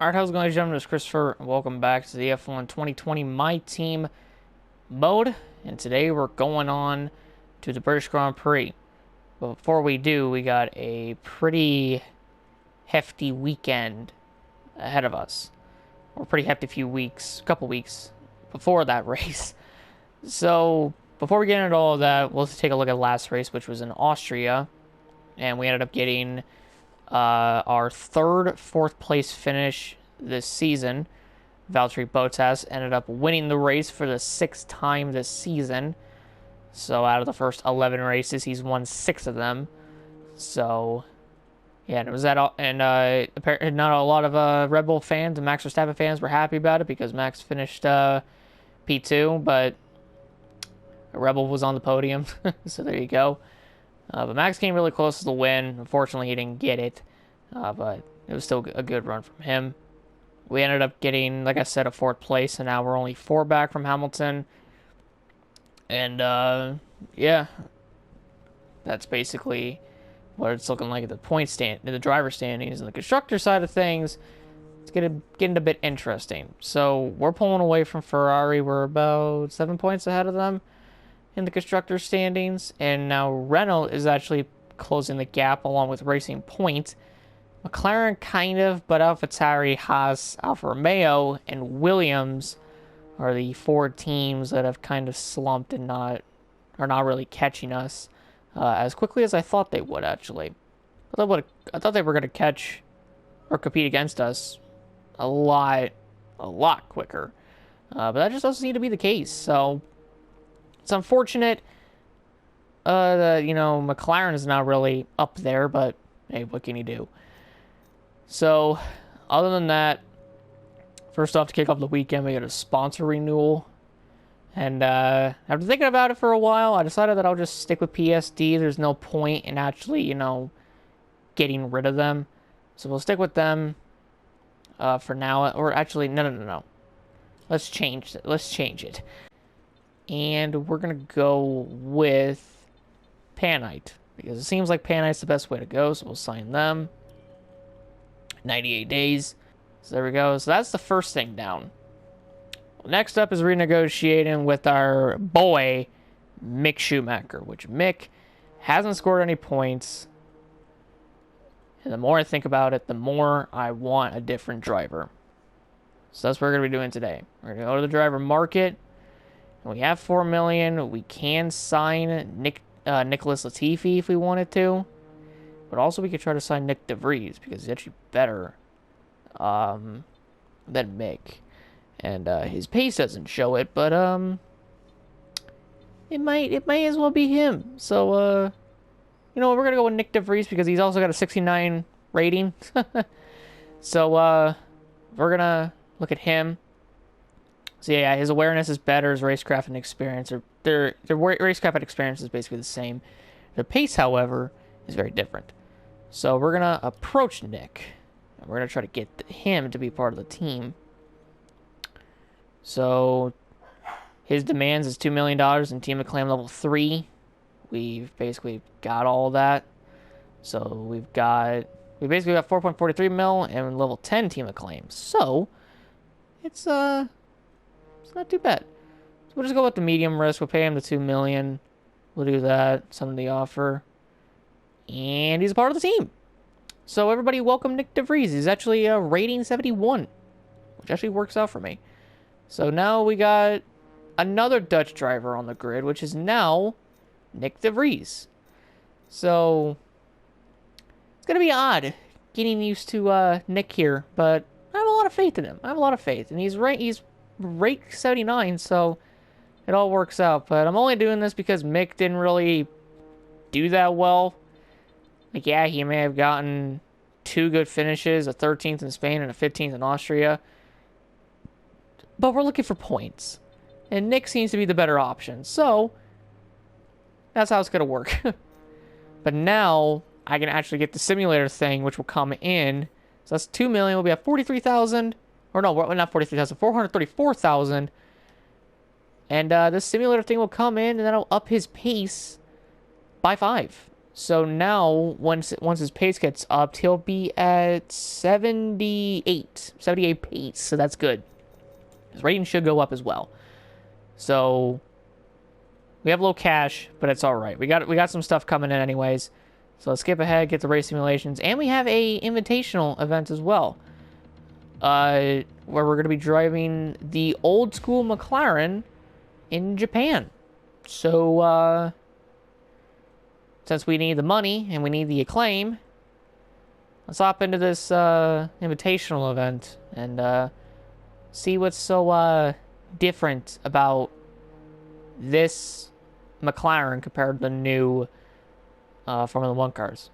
Alright, how's it going, ladies and gentlemen? It's Christopher. Welcome back to the F1 2020 My Team mode. And today we're going on to the British Grand Prix. But before we do, we got a pretty hefty weekend ahead of us. Or pretty hefty couple weeks before that race. So, before we get into all of that, let's take a look at the last race, which was in Austria. And we ended up getting our fourth place finish this season. Valtteri Bottas ended up winning the race for the 6th time this season. So out of the first 11 races, he's won 6 of them. So yeah, and it was that. And apparently not a lot of Red Bull fans and Max Verstappen fans were happy about it because Max finished P2, but Red Bull was on the podium. So there you go. But Max came really close to the win. Unfortunately, he didn't get it. But it was still a good run from him. We ended up getting, like I said, a 4th place. And now we're only 4 back from Hamilton. And, yeah. That's basically what it's looking like at the driver standings. And the constructor side of things, it's getting a bit interesting. So, we're pulling away from Ferrari. We're about 7 points ahead of them in the constructor standings, and now Renault is actually closing the gap along with Racing Point. McLaren kind of, but AlphaTauri, Haas, Alfa Romeo, and Williams are the 4 teams that have kind of slumped and are not really catching us as quickly as I thought they would. Actually, I thought they were going to catch or compete against us a lot quicker, but that just doesn't seem to be the case. So it's unfortunate that, McLaren is not really up there, but hey, what can you do? So, other than that, first off, to kick off the weekend, we got a sponsor renewal. And after thinking about it for a while, I decided that I'll just stick with PSD. There's no point in actually, getting rid of them. So we'll stick with them for now. Or actually, no. Let's change it. And we're going to go with Panite, because it seems like Panite's the best way to go, so we'll sign them. 98 days. So there we go. So that's the first thing down. Next up is renegotiating with our boy, Mick Schumacher, which Mick hasn't scored any points. And the more I think about it, the more I want a different driver. So that's what we're going to be doing today. We're going to go to the driver market. We have $4 million. We can sign Nicholas Latifi if we wanted to. But also we could try to sign Nick DeVries because he's actually better than Mick. And his pace doesn't show it, but it may as well be him. So we're going to go with Nick DeVries because he's also got a 69 rating. So we're going to look at him. So yeah, his awareness is better, his racecraft and experience their racecraft and experience is basically the same. Their pace, however, is very different. So we're gonna approach Nick, and we're gonna try to get him to be part of the team. So his demands is $2 million in team acclaim level 3. We've basically got all that. So we basically got 4.43 mil and level 10 team acclaim. So it's not too bad. So we'll just go with the medium risk. We'll pay him the $2 million. We'll do that. Send him the offer. And he's a part of the team. So everybody welcome Nick DeVries. He's actually rating 71, which actually works out for me. So now we got another Dutch driver on the grid, which is now Nick DeVries. So it's going to be odd getting used to Nick here, but I have a lot of faith in him. And he's rate 79, so it all works out. But I'm only doing this because Mick didn't really do that well. Like, yeah, he may have gotten 2 good finishes, a 13th in Spain and a 15th in Austria. But we're looking for points. And Nick seems to be the better option. So that's how it's going to work. But now I can actually get the simulator thing, which will come in. So that's $2 million. We'll be at 43,000. Or no, not 43,000, 434,000. And this simulator thing will come in, and that'll up his pace by 5. So now, once his pace gets upped, he'll be at 78 pace, so that's good. His rating should go up as well. So, we have low cash, but it's alright. We got some stuff coming in anyways. So let's skip ahead, get the race simulations, and we have a invitational event as well. Where we're going to be driving the old school McLaren in Japan. So, since we need the money and we need the acclaim, let's hop into this invitational event and see what's so different about this McLaren compared to the new Formula 1 cars.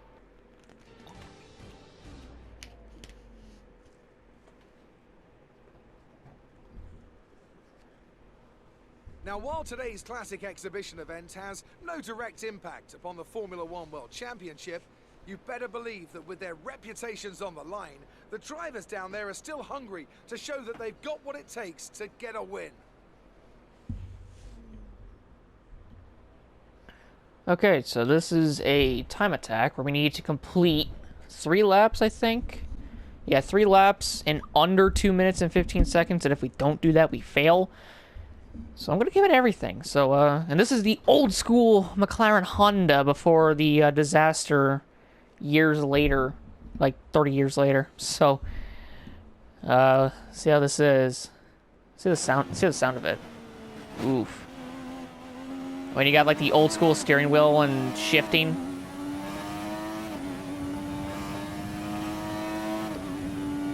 Now, while today's classic exhibition event has no direct impact upon the Formula One World Championship, you better believe that with their reputations on the line, the drivers down there are still hungry to show that they've got what it takes to get a win. Okay, so this is a time attack where we need to complete 3 laps, I think. Yeah, 3 laps in under 2 minutes and 15 seconds, and if we don't do that, we fail. So I'm going to give it everything. So, and this is the old school McLaren Honda before the disaster years later, like 30 years later. So, see how this is. See the sound of it. Oof. When you got like the old school steering wheel and shifting.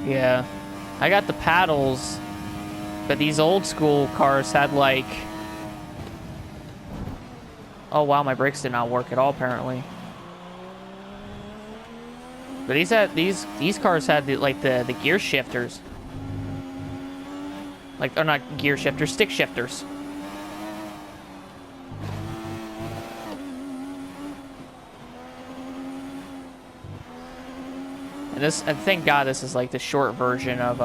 Yeah. I got the paddles. But these old school cars had like... Oh wow, my brakes did not work at all apparently. But these cars had the gear shifters. Like, or not gear shifters, stick shifters. And thank God this is like the short version of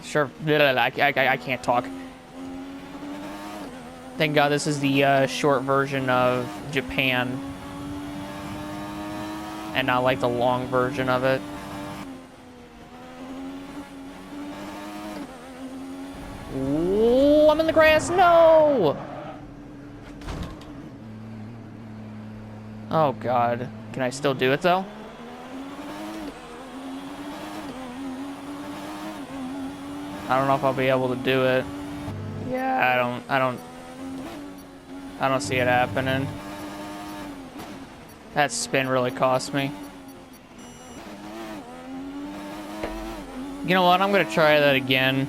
Sure, I can't talk. Thank God this is the short version of Japan. And not like the long version of it. Ooh, I'm in the grass, no! Oh God, can I still do it though? I don't know if I'll be able to do it. Yeah, I don't see it happening. That spin really cost me. You know what? I'm gonna try that again.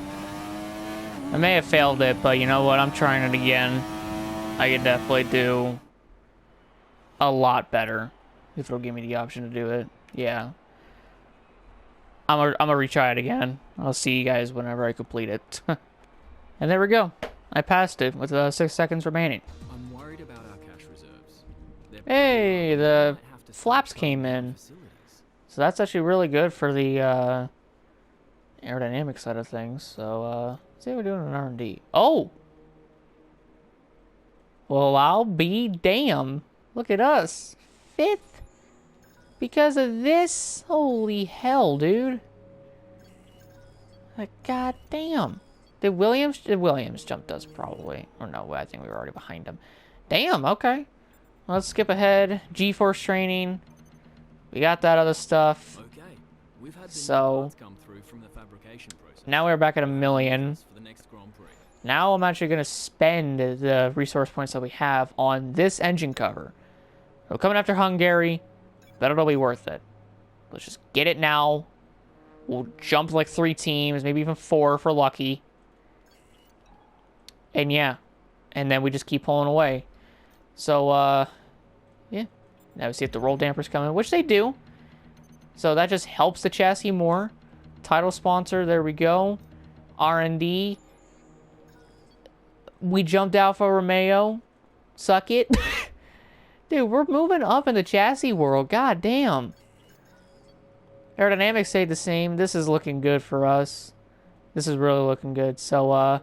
I may have failed it, but you know what? I'm trying it again. I could definitely do a lot better if it'll give me the option to do it. Yeah. I'm gonna retry it again. I'll see you guys whenever I complete it. And there we go. I passed it with 6 seconds remaining. I'm worried about our cash reserves. Hey, the flaps came in. So that's actually really good for the aerodynamic side of things. So let's see what we're doing in R&D. Oh! Well, I'll be damn. Look at us. 5th. Because of this? Holy hell, dude. Like, god damn. Did Williams jumped us probably. Or no, I think we were already behind him. Damn, okay. Let's skip ahead. G-force training. We got that other stuff. Okay. We've had so come through from the fabrication process. Now we're back at 1 million. For the next Grand Prix. Now I'm actually gonna spend the resource points that we have on this engine cover. So coming after Hungary, but it'll be worth it. Let's just get it now. We'll jump like 3 teams, maybe even 4 if we're lucky. And yeah. And then we just keep pulling away. So, yeah. Now we see if the roll dampers come in, which they do. So that just helps the chassis more. Title sponsor, there we go. R&D. We jumped Alfa Romeo. Suck it. Dude, we're moving up in the chassis world. God damn. Aerodynamics stayed the same. This is looking good for us. This is really looking good. So,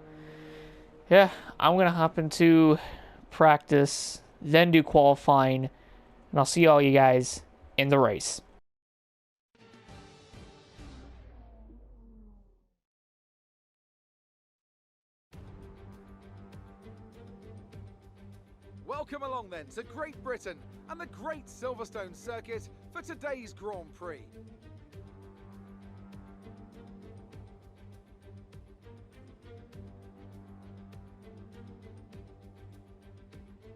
yeah, I'm going to hop into practice, then do qualifying, and I'll see all you guys in the race. Welcome along then to Great Britain and the Great Silverstone Circuit for today's Grand Prix.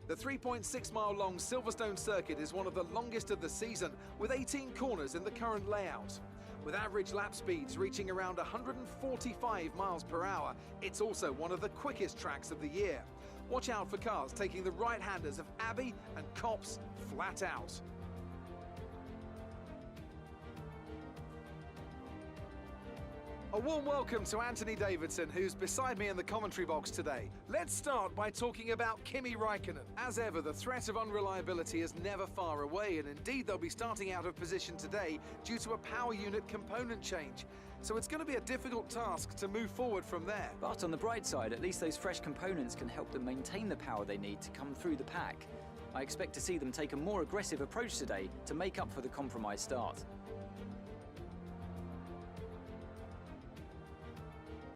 The 3.6-mile-long Silverstone Circuit is one of the longest of the season, with 18 corners in the current layout. With average lap speeds reaching around 145 miles per hour, it's also one of the quickest tracks of the year. Watch out for cars taking the right-handers of Abbey and Copse flat out. A warm welcome to Anthony Davidson, who's beside me in the commentary box today. Let's start by talking about Kimi Räikkönen. As ever, the threat of unreliability is never far away, and indeed they'll be starting out of position today due to a power unit component change. So it's going to be a difficult task to move forward from there. But on the bright side, at least those fresh components can help them maintain the power they need to come through the pack. I expect to see them take a more aggressive approach today to make up for the compromised start.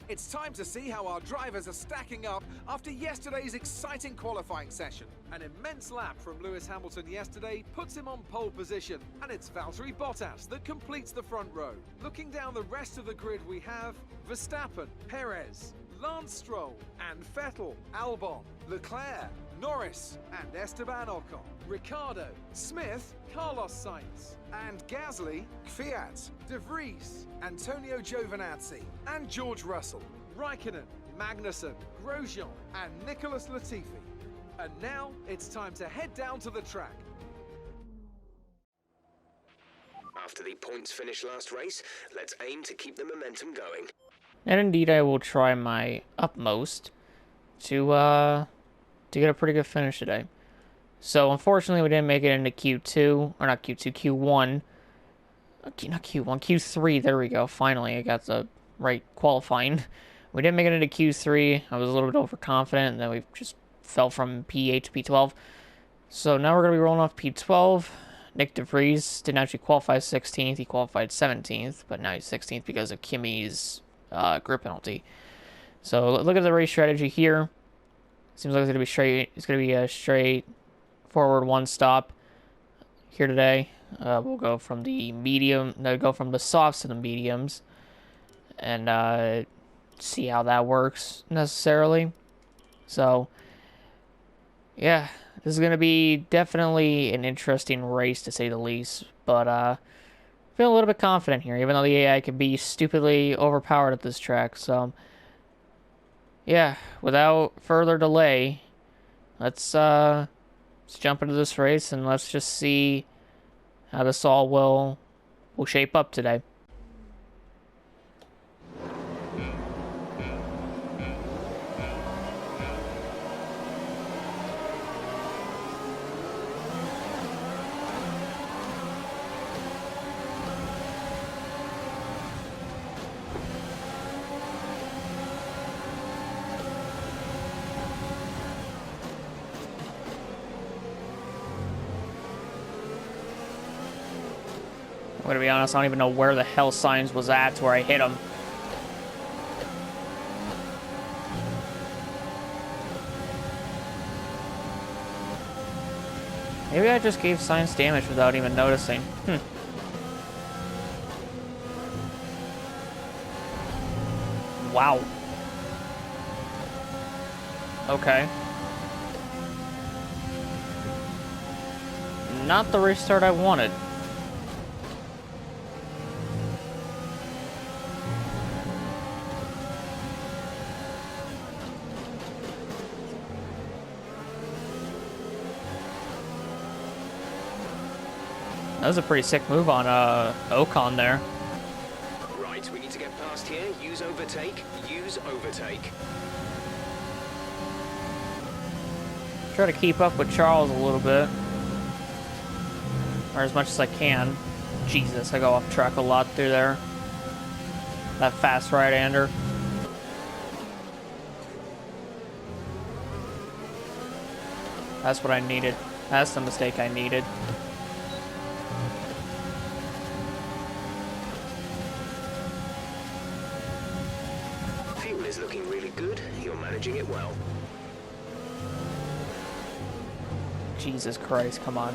It's time to see how our drivers are stacking up after yesterday's exciting qualifying session. An immense lap from Lewis Hamilton yesterday puts him on pole position, and it's Valtteri Bottas that completes the front row. Looking down the rest of the grid, we have Verstappen, Perez, Lance Stroll and Vettel, Albon, Leclerc, Norris and Esteban Ocon, Ricciardo, Smith, Carlos Sainz, and Gasly, Kvyat, De Vries, Antonio Giovinazzi, and George Russell, Räikkönen, Magnussen, Grosjean, and Nicholas Latifi. And now it's time to head down to the track. After the points finish last race, let's aim to keep the momentum going. And indeed, I will try my utmost to get a pretty good finish today. So, unfortunately, we didn't make it into Q2, or not Q2, Q1. Not Q1, Q3, there we go. Finally, I got the right qualifying. We didn't make it into Q3. I was a little bit overconfident, and then we just fell from P8 to P12. So, now we're going to be rolling off P12. Nick De Vries didn't actually qualify 16th. He qualified 17th, but now he's 16th because of Kimi's grip penalty. So look at the race strategy here. Seems like it's going to be straight. It's going to be a straight forward one stop here today. We'll go from the medium. No, go from the softs to the mediums, and see how that works necessarily. So yeah, this is going to be definitely an interesting race to say the least. But feeling a little bit confident here, even though the AI can be stupidly overpowered at this track. So, yeah, without further delay, let's jump into this race and let's just see how this all will shape up today. I'm gonna be honest, I don't even know where the hell Sainz was at to where I hit him. Maybe I just gave Sainz damage without even noticing. Wow. Okay. Not the restart I wanted. That was a pretty sick move on Ocon there. Right, we need to get past here. Use overtake. Use overtake. Try to keep up with Charles a little bit. Or as much as I can. Jesus, I go off track a lot through there. That fast right-hander. That's what I needed. That's the mistake I needed. Fuel is looking really good. You're managing it well. Jesus Christ, come on.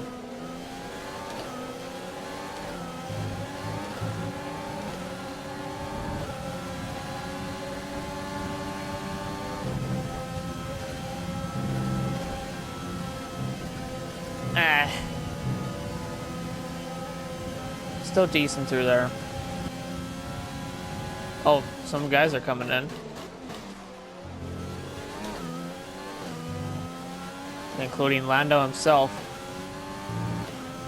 Ah. Still decent through there. Oh, some guys are coming in. Including Lando himself.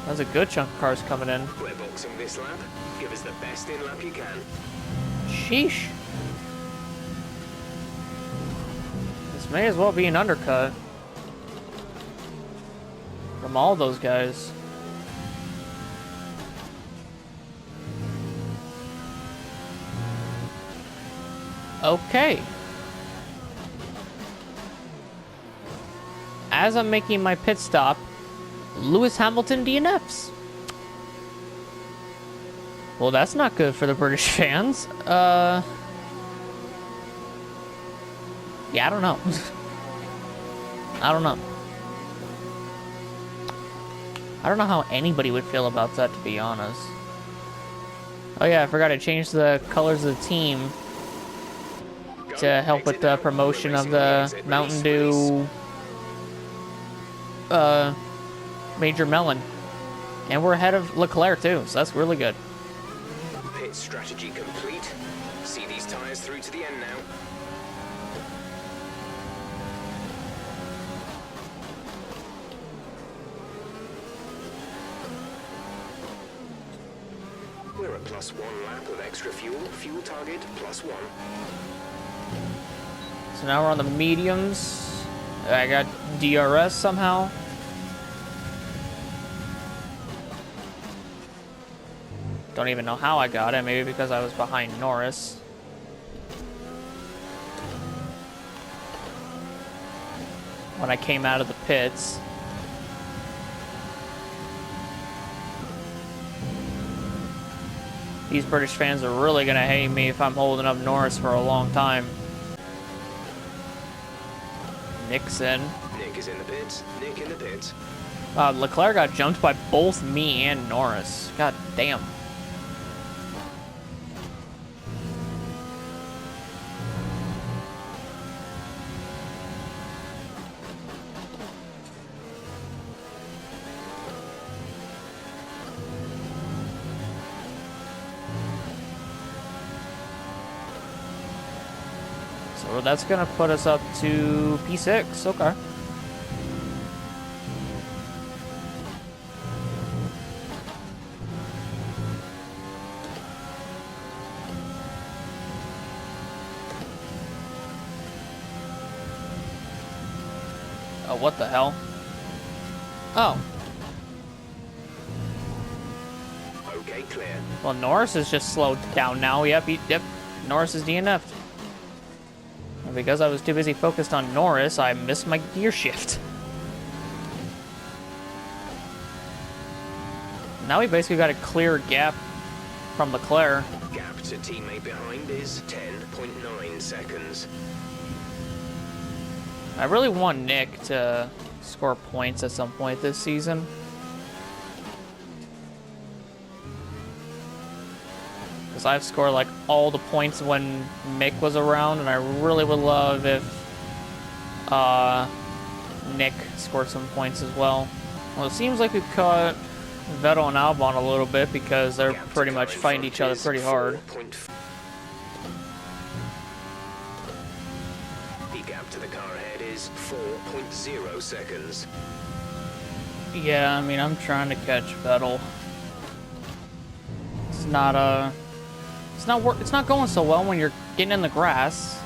That's a good chunk of cars coming in. We're boxing this lap. Give us the best in lap you can. Sheesh. This may as well be an undercut. From all those guys. Okay. As I'm making my pit stop, Lewis Hamilton DNFs. Well, that's not good for the British fans. Yeah, I don't know. I don't know. I don't know how anybody would feel about that, to be honest. Oh yeah, I forgot to change the colors of the team to help with the promotion of the Mountain Dew Major Melon. And we're ahead of Leclerc too, so that's really good. Pit strategy complete. See these tires through to the end now. We're at +1 lap of extra fuel. Fuel target +1. So now we're on the mediums. I got DRS somehow. Don't even know how I got it. Maybe because I was behind Norris. When I came out of the pits. These British fans are really going to hate me if I'm holding up Norris for a long time. Nick's in. Nick is in the pits. Nick in the pits. Leclerc got jumped by both me and Norris. God damn. So that's gonna put us up to P6. Okay. Oh, what the hell? Oh. Okay, clear. Well, Norris is just slowed down now. Yep, Norris is DNF'd. And because I was too busy focused on Norris, I missed my gear shift. Now we basically got a clear gap from Leclerc. Gap to teammate behind is 10.9 seconds. I really want Nick to score points at some point this season. Because I've scored like all the points when Mick was around, and I really would love if Nick scored some points as well. Well, it seems like we've caught Vettel and Albon a little bit because they're pretty much fighting each other pretty hard. The gap to the car ahead is 4.0 seconds. Yeah, I mean, I'm trying to catch Vettel. It's not going so well when you're getting in the grass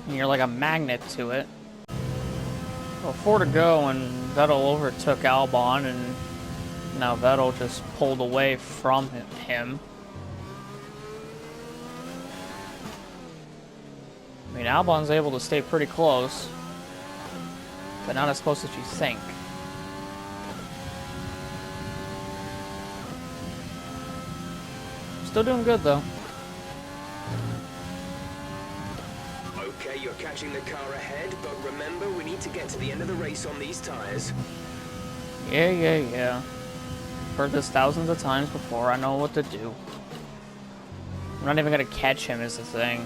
and you're like a magnet to it. Well, 4 to go, and Vettel overtook Albon, and now Vettel just pulled away from him. I mean, Albon's able to stay pretty close. but not as close as you think. Still doing good, though. Okay, you're catching the car ahead, but remember, we need to get to the end of the race on these tires. Yeah. Heard this thousands of times before. I know what to do. I'm not even gonna catch him is the thing.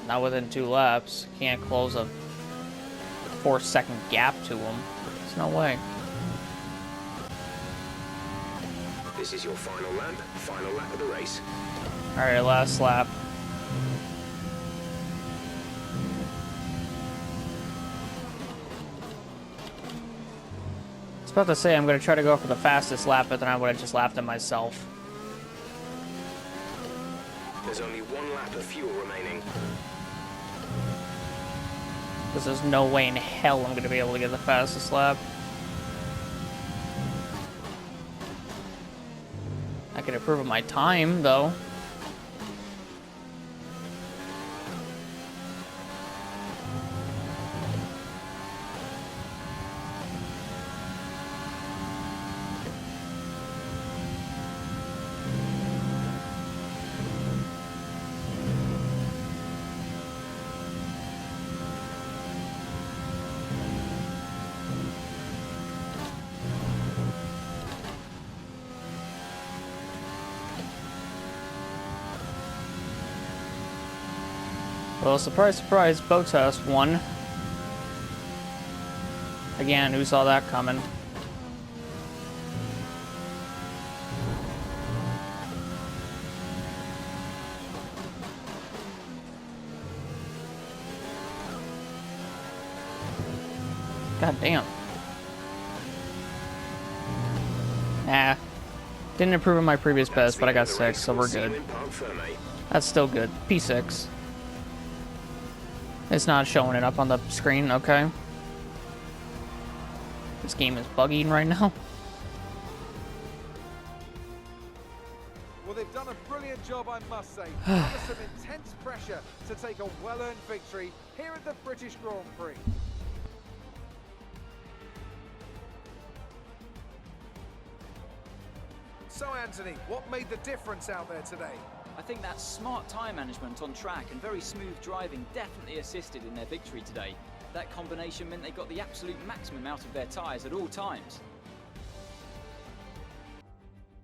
Not within 2 laps. Can't close a 4-second gap to him. There's no way. This is your final lap of the race. Alright, last lap. I was about to say I'm gonna try to go for the fastest lap, but then I would have just lapped it myself. There's only 1 lap of fuel remaining. Because there's no way in hell I'm gonna be able to get the fastest lap. I can improve my time, though. Well, surprise, surprise, Bottas won. Again, who saw that coming? God damn. Nah. Didn't improve on my previous best, but I got 6, so we're good. That's still good. P6. It's not showing it up on the screen, okay? This game is bugging right now. Well, they've done a brilliant job, I must say. Under some intense pressure to take a well-earned victory here at the British Grand Prix. So, Anthony, what made the difference out there today? I think that smart tyre management on track and very smooth driving definitely assisted in their victory today. That combination meant they got the absolute maximum out of their tyres at all times.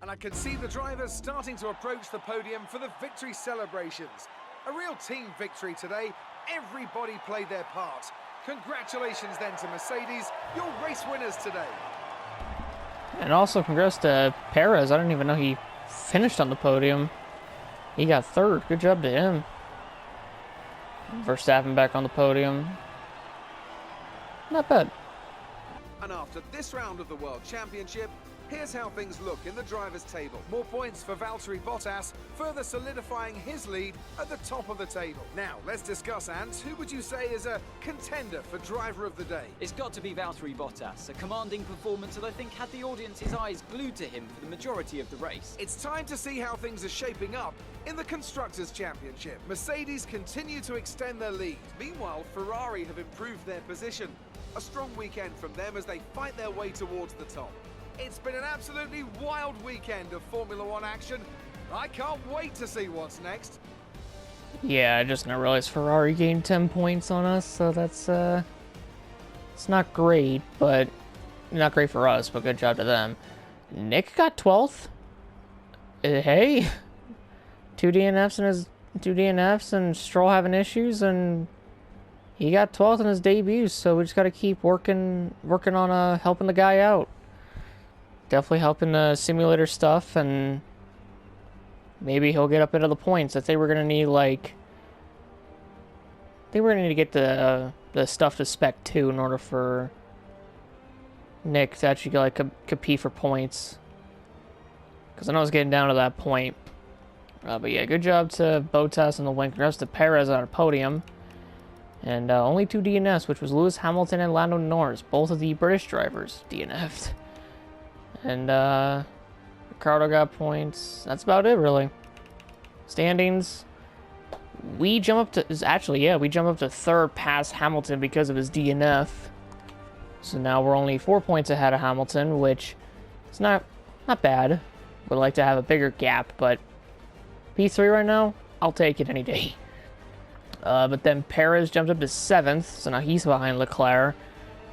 And I can see the drivers starting to approach the podium for the victory celebrations. A real team victory today. Everybody played their part. Congratulations then to Mercedes, your race winners today. And also congrats to Perez. I didn't even know he finished on the podium. He got 3rd. Good job to him. Verstappen back on the podium. Not bad. And after this round of the World Championship, here's how things look in the drivers' table. More points for Valtteri Bottas, further solidifying his lead at the top of the table. Now, let's discuss, Ant. Who would you say is a contender for driver of the day? It's got to be Valtteri Bottas, a commanding performance that I think had the audience's eyes glued to him for the majority of the race. It's time to see how things are shaping up in the Constructors' Championship. Mercedes continue to extend their lead. Meanwhile, Ferrari have improved their position. A strong weekend from them as they fight their way towards the top. It's been an absolutely wild weekend of Formula One action. I can't wait to see what's next. Yeah, I just now realized Ferrari gained 10 points on us, so that's, it's not great, but not great for us, but good job to them. Nick got 12th. Hey, 2 DNFs and Stroll having issues, and he got 12th in his debut, so we just got to keep working on helping the guy out. Definitely helping the simulator stuff, and maybe he'll get up into the points. I think we're gonna need to get the stuff to spec 2 in order for Nick to actually compete for points. Because I know it's getting down to that point. But yeah, good job to Bottas and the win. Congrats to Perez on a podium. And only 2 DNFs, which was Lewis Hamilton and Lando Norris, both of the British drivers DNF'd. And Ricardo got points. That's about it, really. Standings. We jump up to 3rd past Hamilton because of his DNF. So now we're only 4 points ahead of Hamilton, which is not bad. Would like to have a bigger gap, but P3 right now, I'll take it any day. But then Perez jumped up to 7th, so now he's behind Leclerc.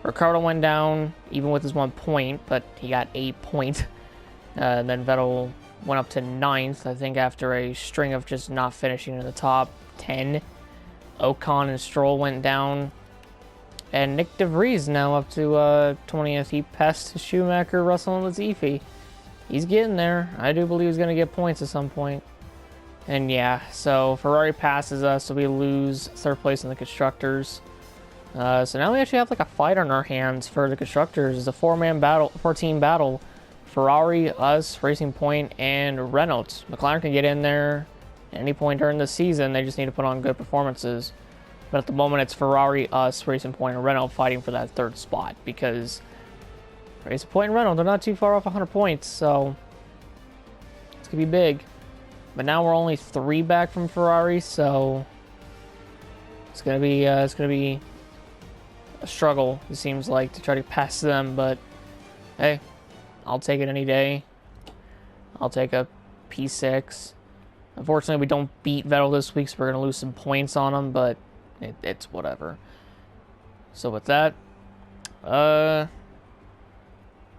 Ricardo went down, even with his 1 point, but he got 8 points. And then Vettel went up to 9th, I think, after a string of just not finishing in the top 10. Ocon and Stroll went down. And Nick DeVries now up to 20th. He passed Schumacher, Russell, and Latifi. He's getting there. I do believe he's going to get points at some point. And yeah, so Ferrari passes us, so we lose 3rd place in the Constructors. So now we actually have like a fight on our hands for the Constructors. It's a 4-man battle, 4-team battle. Ferrari, us, Racing Point, and Renault. McLaren can get in there at any point during the season. They just need to put on good performances. But at the moment, it's Ferrari, us, Racing Point, and Renault fighting for that 3rd spot, because Racing Point and Renault, they're not too far off 100 points, so it's going to be big. But now we're only 3 back from Ferrari, so it's going to be a struggle, it seems like, to try to pass them. But hey, I'll take it any day. I'll take a P6. Unfortunately, we don't beat Vettel this week, so we're going to lose some points on him, but it's whatever. So with that,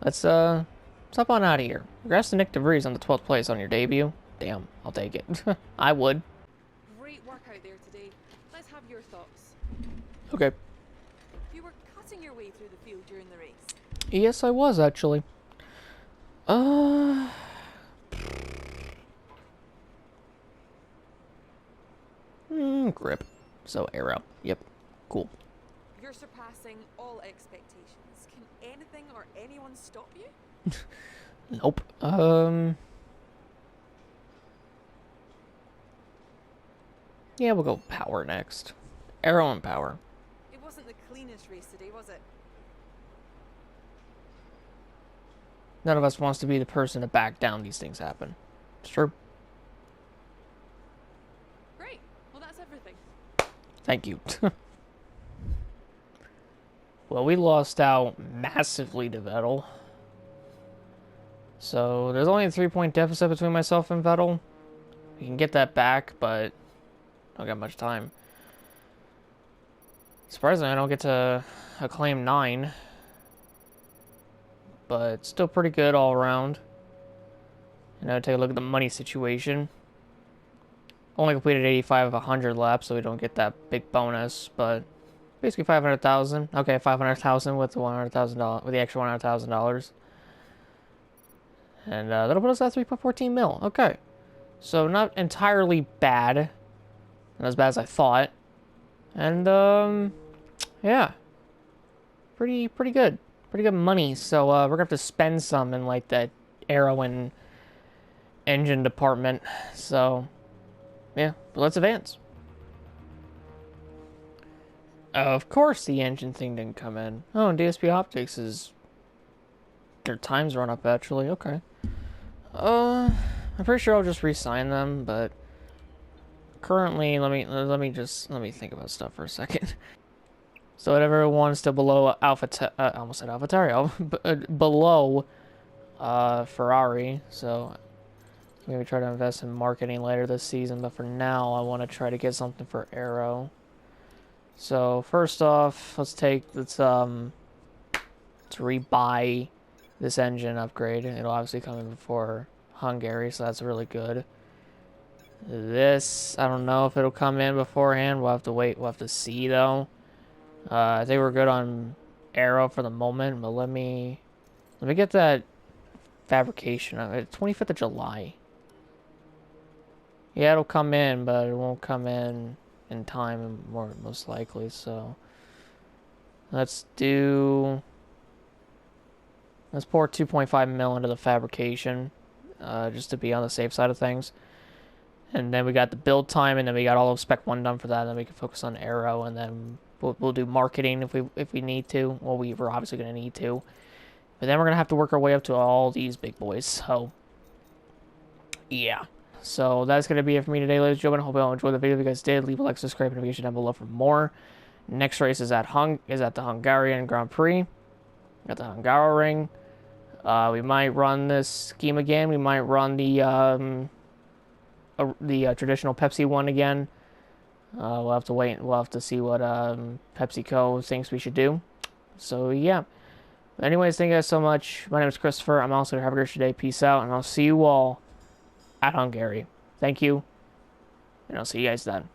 let's hop on out of here. Congrats to Nick DeVries on the 12th place on your debut. Damn, I'll take it. I would. Great work out there today. Let's have your thoughts. Okay. You were cutting your way through the field during the race. Yes, I was, actually. Grip. So, arrow. Yep. Cool. You're surpassing all expectations. Can anything or anyone stop you? Nope. Yeah, we'll go power next. Arrow and power. It wasn't the cleanest race today, was it? None of us wants to be the person to back down these things happen. It's true. Great. Well, that's everything. Thank you. Well, we lost out massively to Vettel. So, there's only a 3-point deficit between myself and Vettel. We can get that back, but don't got much time. Surprisingly, I don't get to claim 9. But still pretty good all around. You know, take a look at the money situation. Only completed 85 of 100 laps, so we don't get that big bonus, but basically 500,000. Okay, 500,000 with the $100,000 with the extra $100,000. And that'll put us at 3.14 mil. Okay. So not entirely bad. Not as bad as I thought. And yeah. Pretty good. Pretty good money. So we're gonna have to spend some in like the aero and engine department. So yeah, but let's advance. Of course the engine thing didn't come in. Oh, and DSP Optics is their time's run up actually. Okay. I'm pretty sure I'll just re-sign them, but currently let me think about stuff for a second. So whatever one still below I almost said AlphaTauri, below Ferrari. So maybe try to invest in marketing later this season, but for now I want to try to get something for Aero. So first off, let's rebuy this engine upgrade. It'll obviously come in before Hungary, so that's really good. This, I don't know if it'll come in beforehand. We'll have to wait. We'll have to see though. I think we're good on Aero for the moment, but let me get that fabrication of it. 25th of July. Yeah, it'll come in, but it won't come in time, most likely. So let's pour 2.5 mil into the fabrication, just to be on the safe side of things. And then we got the build time, and then we got all of Spec 1 done for that. And then we can focus on Aero, and then we'll do marketing if we need to. Well, we're obviously going to need to. But then we're going to have to work our way up to all these big boys. So, yeah. So, that's going to be it for me today, ladies and gentlemen. I hope you all enjoyed the video. If you guys did, leave a like, subscribe, and notification down below for more. Next race is at the Hungarian Grand Prix. Got the Hungaroring. We might run this scheme again. We might run the traditional Pepsi one again. We'll have to wait. We'll have to see what PepsiCo thinks we should do. So yeah. Anyways, thank you guys so much. My name is Christopher. I'm also have a great day. Peace out, and I'll see you all at Hungary. Thank you, and I'll see you guys then.